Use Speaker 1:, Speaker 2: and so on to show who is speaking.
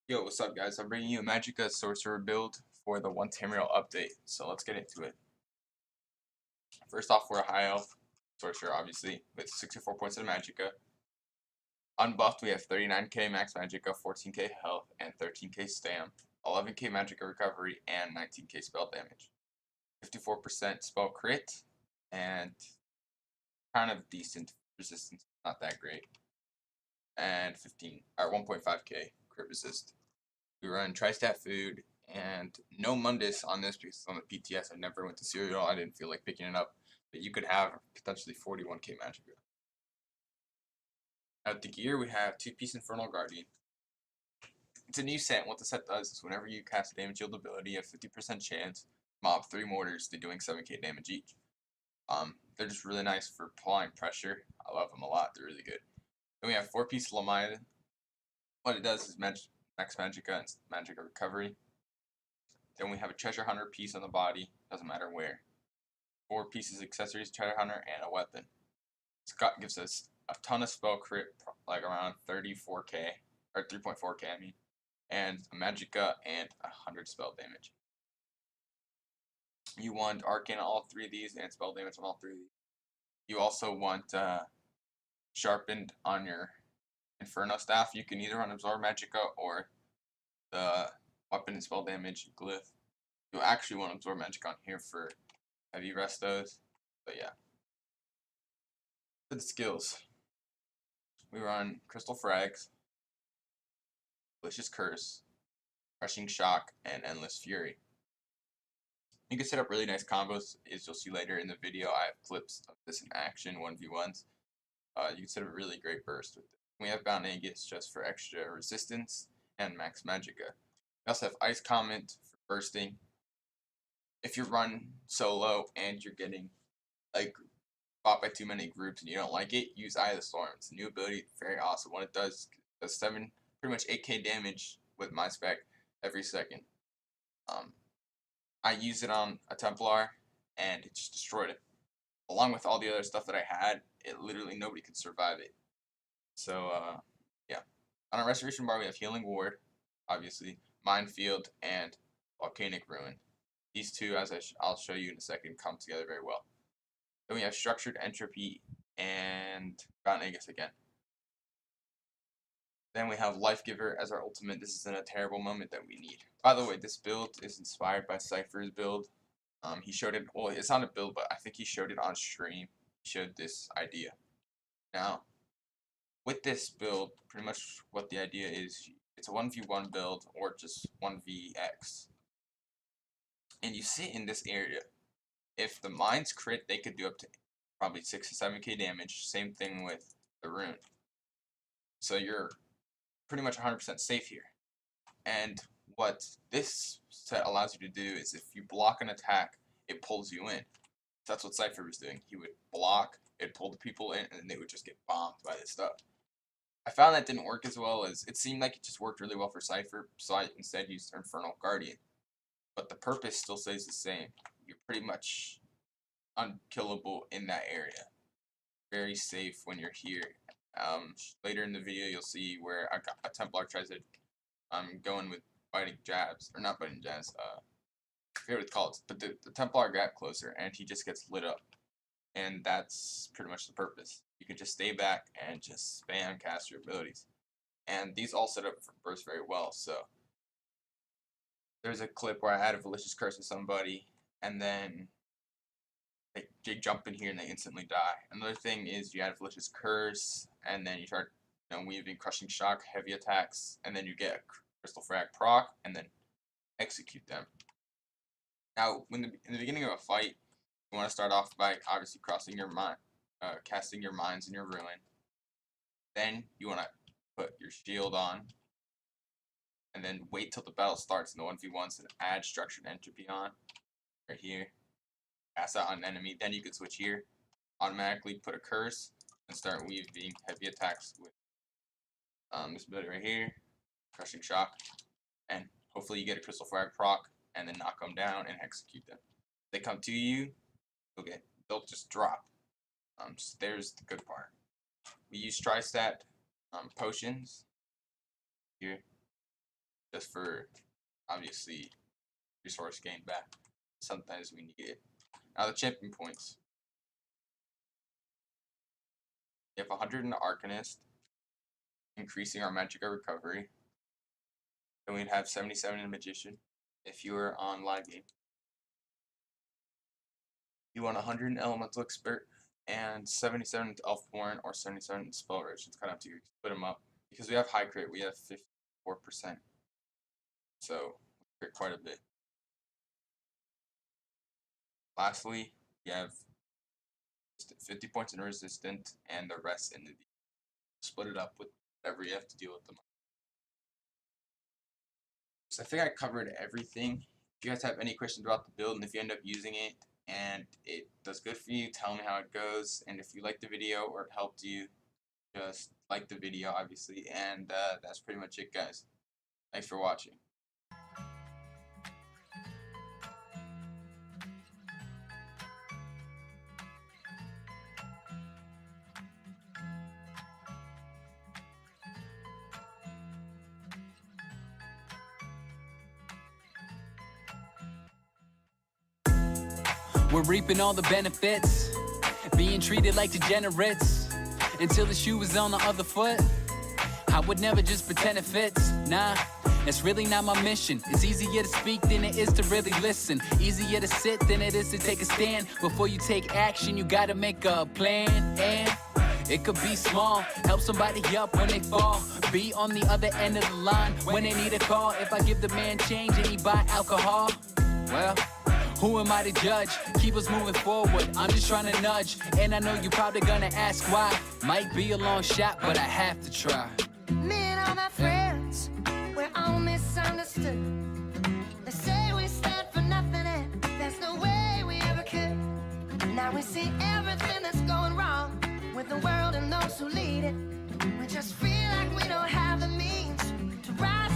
Speaker 1: Yo, what's up guys? I'm bringing you a Magicka Sorcerer build for the 1 Tamriel update, so let's get into it. First off, we're a high elf Sorcerer, obviously, with 64 points of Magicka. Unbuffed, we have 39k max Magicka, 14k health, and 13k stam, 11k Magicka recovery, and 19k spell damage. 54% spell crit, and kind of decent resistance, not that great. And 1.5k crit resist. We run Tri-Stat Food, and no Mundus on this because it's on the PTS. I never went to Cereal. I didn't feel like picking it up. But you could have potentially 41k Magicka. At the gear, we have 2-piece Infernal Guardian. It's a new set. What the set does is whenever you cast a damage yield ability, you have 50% chance mob 3 mortars to doing 7k damage each. They're just really nice for applying pressure. I love them a lot. They're really good. Then we have 4-piece Lamide. What it does is max Magicka and Magicka recovery. Then we have a treasure hunter piece on the body, doesn't matter where. 4 pieces accessories, treasure hunter, and a weapon. Scott gives us a ton of spell crit, like around 34k, or 3.4k I mean, and a Magicka and 100 spell damage. You want arcane on all 3 of these and spell damage on all 3 of these. You also want sharpened on your Inferno staff. You can either run absorb Magicka or the weapon and spell damage glyph. You actually want to absorb Magicka on here for heavy restos, but yeah. For the skills, we run Crystal Frags, Malicious Curse, Crushing Shock, and Endless Fury. You can set up really nice combos, as you'll see later in the video. I have clips of this in action, 1v1s. You can set up a really great burst with it. We have Bound Aegis just for extra resistance, and Max Magicka. We also have Ice Comment for bursting. If you run solo and you're getting like fought by too many groups and you don't like it, use Eye of the Storm. It's a new ability, very awesome. What it does 7, pretty much 8k damage with my spec every second. I used it on a Templar and it just destroyed it. Along with all the other stuff that I had, it literally nobody could survive it. So yeah. On our Restoration bar we have Healing Ward, obviously, Minefield, and Volcanic Ruin. These two, as I'll show you in a second, come together very well. Then we have Structured Entropy and Bound Aegis again. Then we have Life Giver as our ultimate. This is in a terrible moment that we need. By the way, this build is inspired by Cypher's build. He showed it, well, it's not a build, but I think he showed it on stream. He showed this idea. Now, with this build, pretty much what the idea is, it's a 1v1 build or just 1vx. And you sit in this area. If the mines crit, they could do up to probably 6 to 7k damage. Same thing with the rune. So you're pretty much 100% safe here. And what this set allows you to do is if you block an attack, it pulls you in. That's what Cypher was doing. He would block, it'd pull the people in, and they would just get bombed by this stuff. I found that didn't work as well as it seemed like it just worked really well for Cypher, so I instead used Infernal Guardian. But the purpose still stays the same. You're pretty much unkillable in that area. Very safe when you're here. Later in the video, you'll see where a Templar tries to going with biting jabs, or not biting jabs. I forget what it's called, but the Templar got closer, and he just gets lit up, and that's pretty much the purpose. You can just stay back and just spam cast your abilities, and these all set up for burst very well. So there's a clip where I had a Malicious Curse with somebody, and then they jump in here and they instantly die. Another thing is you add a Malicious Curse, and then you start weaving Crushing Shock, heavy attacks, and then you get a Crystal Frag proc, and then execute them. Now, in the beginning of a fight, you want to start off by obviously casting your mines in your ruin. Then you want to put your shield on, and then wait till the battle starts in the 1v1s and add Structured Entropy on, right here. Cast out on an enemy, then you can switch here, automatically put a curse, and start weaving heavy attacks with this ability right here, Crushing Shock, and hopefully you get a Crystal Frag proc, and then knock them down and execute them. If they come to you, they'll just drop. So there's the good part. We use Tri-Stat potions here. just for obviously resource gain back. Sometimes we need it. Now the champion points. We have 100 in the Arcanist, increasing our Magicka recovery. Then we'd have 77 in Magician if you were on live game. You want 100 in Elemental Expert and 77 in Elfborn or 77 in Spell Rich. It's kind of up to you. Split them up. Because we have high crit, we have 54%. So, we crit quite a bit. Lastly, we have 50 points in Resistant and the rest in the D. Split it up with whatever you have to deal with them. So I think I covered everything. If you guys have any questions about the build and if you end up using it and it does good for you, tell me how it goes. And if you liked the video or it helped you, just like the video, obviously. And that's pretty much it, guys. Thanks for watching.
Speaker 2: We're reaping all the benefits, being treated like degenerates, until the shoe was on the other foot. I would never just pretend it fits, nah, that's really not my mission. It's easier to speak than it is to really listen. Easier to sit than it is to take a stand. Before you take action, you gotta make a plan. And it could be small, help somebody up when they fall. Be on the other end of the line when they need a call. If I give the man change and he buy alcohol, well, who am I to judge? Keep us moving forward, I'm just trying to nudge. And I know you're probably gonna ask why. Might be a long shot, but I have to try.
Speaker 3: Me and all my friends, we're all misunderstood. They say we stand for nothing and there's no way we ever could. Now we see everything that's going wrong with the world and those who lead it. We just feel like we don't have the means to rise